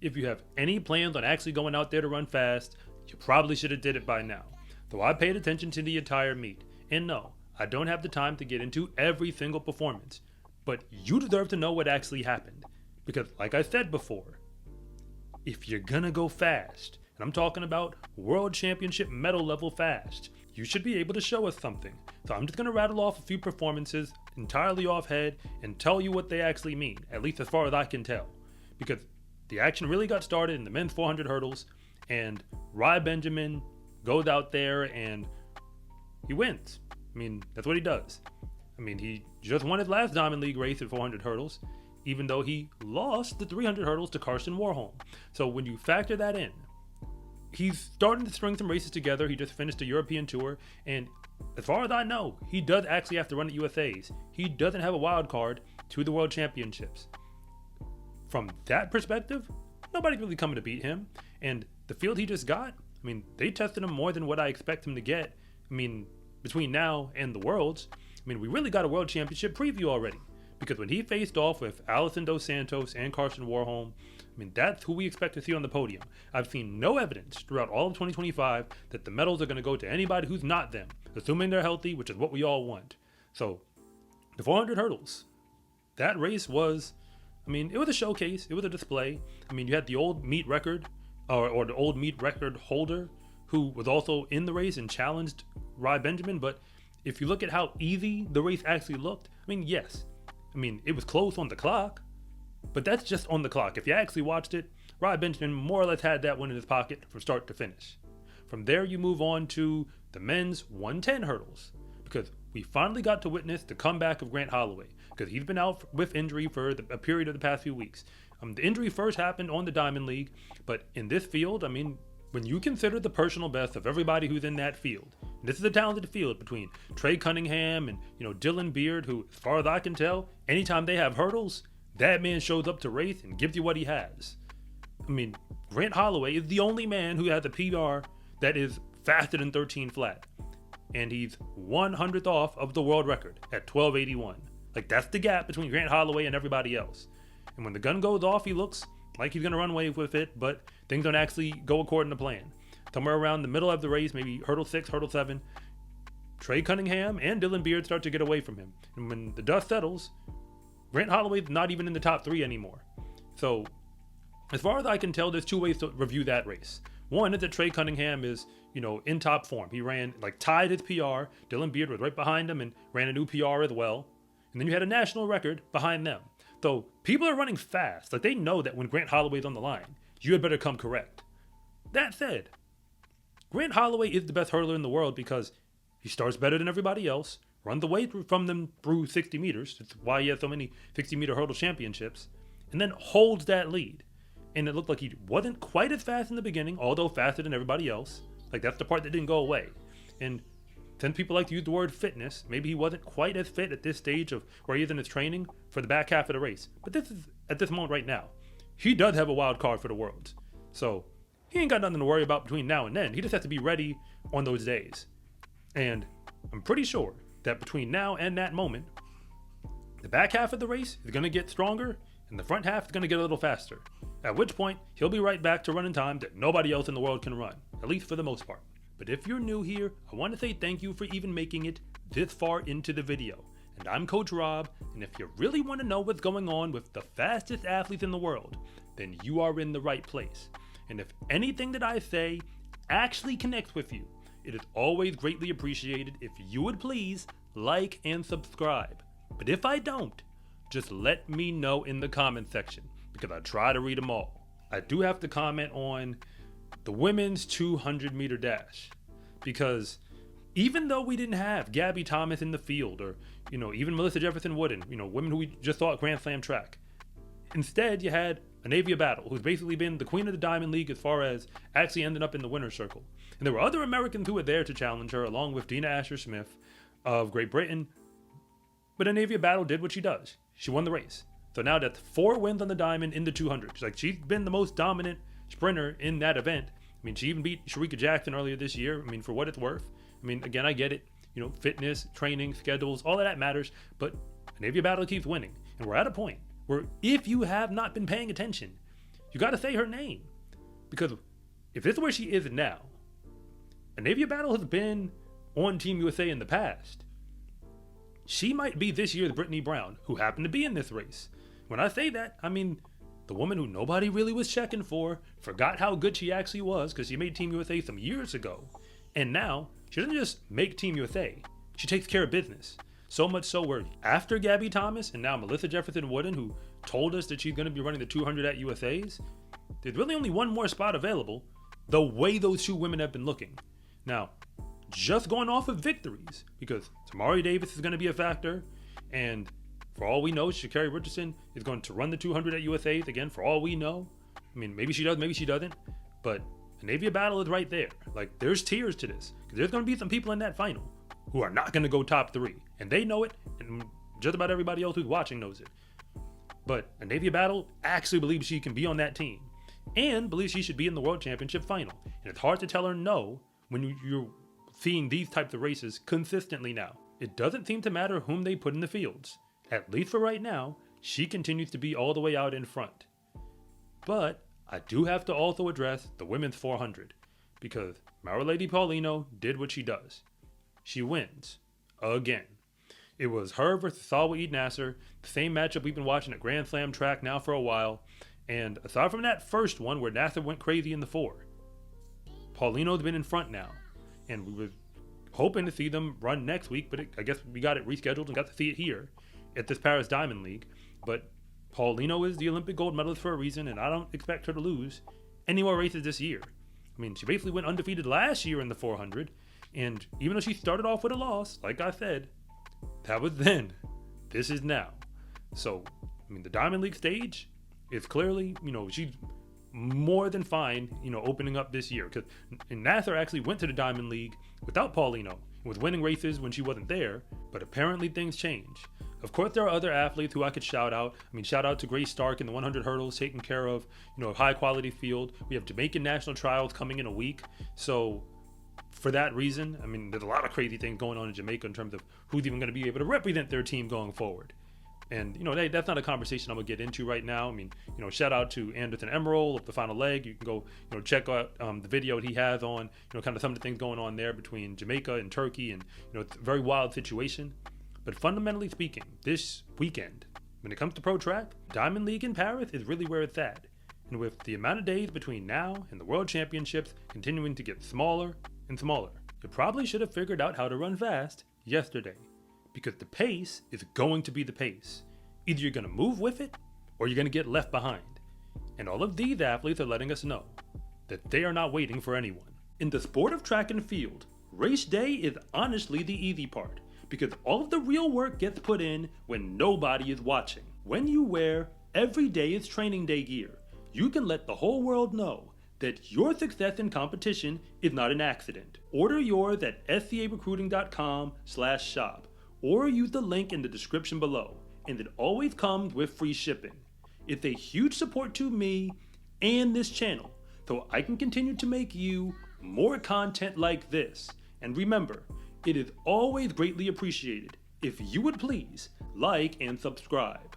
If you have any plans on actually going out there to run fast, you probably should have did it by now. Though I paid attention to the entire meet. And no, I don't have the time to get into every single performance. But you deserve to know what actually happened. Because like I said before, if you're gonna go fast, and I'm talking about World Championship medal level fast, you should be able to show us something. So I'm just gonna rattle off a few performances entirely off head and tell you what they actually mean, at least as far as I can tell. Because the action really got started in the men's 400 hurdles, and Rai Benjamin goes out there and he wins. I mean, that's what he does. I mean, he just won his last Diamond League race at 400 hurdles, even though he lost the 300 hurdles to Karsten Warholm. So when you factor that in, he's starting to string some races together. He just finished a European tour, and as far as I know, he does actually have to run at USA's. He doesn't have a wild card to the World Championships. From that perspective, nobody's really coming to beat him. And the field he just got, I mean, they tested him more than what I expect him to get. I mean, between now and the Worlds, I mean, we really got a World Championship preview already. Because when he faced off with Alison Dos Santos and Karsten Warholm, I mean, that's who we expect to see on the podium. I've seen no evidence throughout all of 2025 that the medals are going to go to anybody who's not them, assuming they're healthy, which is what we all want. So, the 400 hurdles, that race was, I mean, it was a showcase. It was a display. I mean, you had the old meet record, or the old meet record holder, who was also in the race and challenged Rai Benjamin. But if you look at how easy the race actually looked, I mean, yes. I mean, it was close on the clock, but that's just on the clock. If you actually watched it, Rai Benjamin more or less had that one in his pocket from start to finish. From there, you move on to the men's 110 hurdles, because we finally got to witness the comeback of Grant Holloway, because he's been out with injury for a period of the past few weeks. The injury first happened on the Diamond League, but in this field, I mean, when you consider the personal best of everybody who's in that field, and this is a talented field between Trey Cunningham and, Dylan Beard, who, as far as I can tell, anytime they have hurdles, that man shows up to race and gives you what he has. I mean, Grant Holloway is the only man who has a PR that is faster than 13 flat. And he's 100th off of the world record at 1281. Like, that's the gap between Grant Holloway and everybody else. And when the gun goes off, he looks like he's going to run away with it, but things don't actually go according to plan. Somewhere around the middle of the race, maybe hurdle 6, hurdle 7, Trey Cunningham and Dylan Beard start to get away from him. And when the dust settles, Grant Holloway's not even in the top 3 anymore. So, as far as I can tell, there's 2 ways to review that race. One is that Trey Cunningham is, in top form. He ran, tied his PR. Dylan Beard was right behind him and ran a new PR as well. And then you had a national record behind them. So, people are running fast. They know that when Grant Holloway's on the line, you had better come correct. That said, Grant Holloway is the best hurdler in the world because he starts better than everybody else, runs away from them through 60 meters. That's why he has so many 60-meter hurdle championships, and then holds that lead. And it looked like he wasn't quite as fast in the beginning, although faster than everybody else. That's the part that didn't go away. And since people like to use the word fitness, maybe he wasn't quite as fit at this stage of where he is in his training for the back half of the race. But this is at this moment right now. He does have a wild card for the Worlds. So he ain't got nothing to worry about between now and then. He just has to be ready on those days. And I'm pretty sure that between now and that moment, the back half of the race is going to get stronger and the front half is going to get a little faster. At which point, he'll be right back to running time that nobody else in the world can run, at least for the most part. But if you're new here, I want to say thank you for even making it this far into the video. And I'm Coach Rob, and if you really want to know what's going on with the fastest athletes in the world, then you are in the right place. And if anything that I say actually connects with you, it is always greatly appreciated if you would please like and subscribe. But if I don't, just let me know in the comment section, because I try to read them all. I do have to comment on the women's 200 meter dash, because even though we didn't have Gabby Thomas in the field, or even Melissa Jefferson Wooden, women who we just thought Grand Slam track, instead you had Anavia Battle, who's basically been the queen of the Diamond League as far as actually ending up in the winner's circle. And there were other Americans who were there to challenge her, along with Dina Asher-Smith of Great Britain. But Anavia Battle did what she does. She won the race. So now that's 4 wins on the Diamond in the 200. She's been the most dominant sprinter in that event. She even beat Sharika Jackson earlier this year. For what it's worth. Again, I get it. Fitness, training, schedules, all of that matters. But Anavia Battle keeps winning. And we're at a point where if you have not been paying attention, you got to say her name. Because if this is where she is now, Anavia Battle has been on Team USA in the past. She might be this year's Brittany Brown, who happened to be in this race. When I say that, I mean the woman who nobody really was checking for, forgot how good she actually was because she made Team USA some years ago. And now, she doesn't just make Team USA, she takes care of business. So much so where after Gabby Thomas and now Melissa Jefferson Wooden, who told us that she's going to be running the 200 at USA's, there's really only one more spot available, the way those two women have been looking. Now, just going off of victories, because Tamari Davis is going to be a factor, and for all we know, Sha'Carri Richardson is going to run the 200 at USA's again, for all we know. I mean, maybe she does, maybe she doesn't, but Anavia Battle is right there. Like, there's tiers to this, because there's going to be some people in that final who are not going to go top 3, and they know it, and just about everybody else who's watching knows it. But Anavia Battle actually believes she can be on that team, and believes she should be in the World Championship final. And it's hard to tell her no when you're seeing these types of races consistently now. It doesn't seem to matter whom they put in the fields. At least for right now, she continues to be all the way out in front. But I do have to also address the women's 400, because Marilady Paulino did what she does. She wins. Again. It was her versus Salwa Eid Nasser, the same matchup we've been watching at Grand Slam track now for a while. And aside from that first one where Nasser went crazy in the 4, Paulino's been in front now. And we were hoping to see them run next week, but I guess we got it rescheduled and got to see it here at this Paris Diamond League. But Paulino is the Olympic gold medalist for a reason, and I don't expect her to lose any more races this year. I mean, she basically went undefeated last year in the 400, and even though she started off with a loss, like I said, that was then. This is now. So, I mean, the Diamond League stage is clearly, she's more than fine, opening up this year. Because Nasser actually went to the Diamond League without Paulino, was winning races when she wasn't there, but apparently things change. Of course, there are other athletes who I could shout out. I mean, shout out to Grace Stark in the 100 hurdles, taking care of, a high-quality field. We have Jamaican national trials coming in a week. So, for that reason, I mean, there's a lot of crazy things going on in Jamaica in terms of who's even going to be able to represent their team going forward. And, that's not a conversation I'm going to get into right now. I mean, shout out to Anderson Emerald of the final leg. You can go, check out the video he has on, kind of some of the things going on there between Jamaica and Turkey. And, it's a very wild situation. But fundamentally speaking, this weekend, when it comes to pro track, Diamond League in Paris is really where it's at. And with the amount of days between now and the World Championships continuing to get smaller and smaller, you probably should have figured out how to run fast yesterday. Because the pace is going to be the pace. Either you're going to move with it, or you're going to get left behind. And all of these athletes are letting us know that they are not waiting for anyone. In the sport of track and field, race day is honestly the easy part, because all of the real work gets put in when nobody is watching. When you wear every day is training day gear, you can let the whole world know that your success in competition is not an accident. Order yours at scarecruiting.com/shop. Or use the link in the description below, and it always comes with free shipping. It's a huge support to me and this channel, so I can continue to make you more content like this. And remember, it is always greatly appreciated if you would please like and subscribe.